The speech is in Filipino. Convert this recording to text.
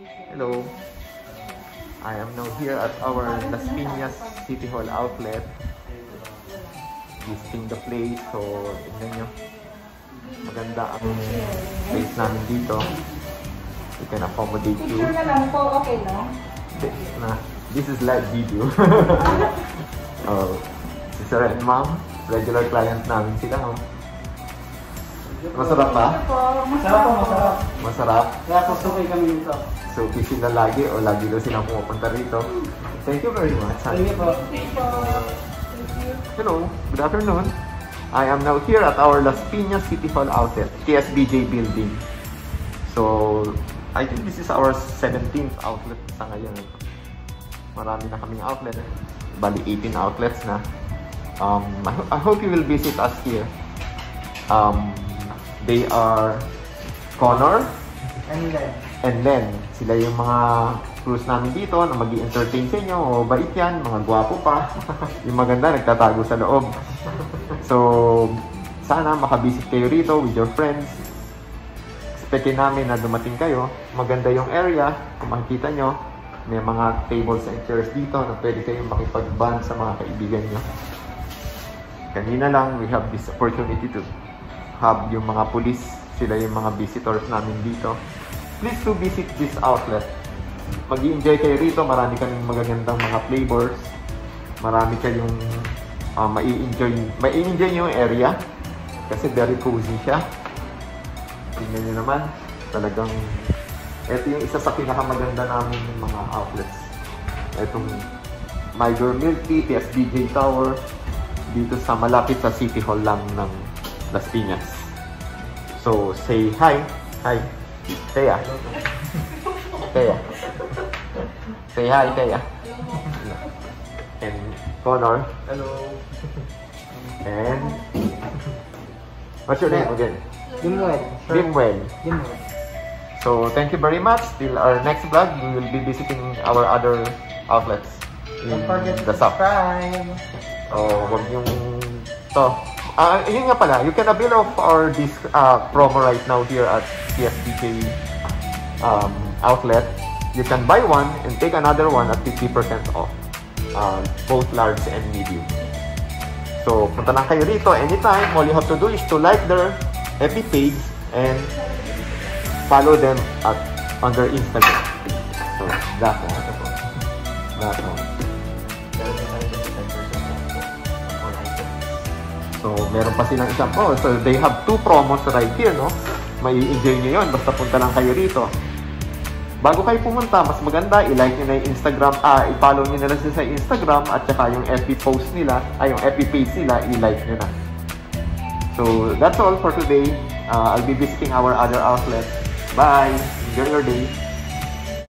Hello. I am now here at our Las Piñas City Hall outlet. Visiting the place. So, tingnan nyo. Maganda ang place namin dito. We can accommodate you. Picture na lang po, okay no? This is live video. Si Sir and Ma'am, regular client namin sila. Oh. Masarap ba? Masarap po, masarap. Masarap? Kaya susukay kami dito. So, busy na lagi o lagi daw silang pumupunta rito. Thank you very much. Thank you po. Hello, good afternoon. I am now here at our Las Piñas City Hall outlet, TSBJ building. So, I think this is our 17th outlet sa ngayon. Marami na kaming outlet. Bali, 18 outlets na. I hope you will visit us here. They are Connor and Len. Sila yung mga crews namin dito na mag-i-entertain sa inyo. O bait yan, mga gwapo pa. Yung maganda, nagtatago sa loob. So, sana makabisit kayo rito with your friends. Expectin namin na dumating kayo. Maganda yung area. Kung makikita nyo, may mga tables and chairs dito na pwede kayong makipag-bond sa mga kaibigan nyo. Kanina lang, we have this opportunity to have yung mga police. Sila yung mga visitors namin dito. Please to visit this outlet. Mag-i-enjoy kayo rito. Marami kaming magagandang mga flavors. Marami kayong mai-enjoy yung area. Kasi very cozy siya. Tingnan nyo naman. Talagang ito yung isa sa pinakamaganda namin mga outlets. Itong Mygor Milk Tea, TSBJ Tower. Dito sa malapit sa City Hall lang ng Las Piñas. So, say hi. Hi. Teya. Teya. Say hi, Teya. And Connor. Hello. And what's your name again? Dimwell. Dimwell. So, thank you very much. Till our next vlog, we will be visiting our other outlets in Don't forget to the south. subscribe. Oh, wag yung to. Yun nga pala, you can avail of our this promo right now here at TSBJ outlet. You can buy one and take another one at 50% off. Both large and medium. So, punta lang kayo rito anytime. All you have to do is to like their FB page and follow them on their Instagram. So, that's all. So, meron pa silang isang so they have two promos right here, no? May enjoy nyo yun, basta punta lang kayo rito. Bago kayo pumunta, mas maganda, i-like nyo na yung Instagram, i-follow nyo na lang sa Instagram, at saka yung FB post nila, yung FB page nila, i-like nyo na. So, that's all for today. I'll be visiting our other outlets. Bye! Enjoy your day!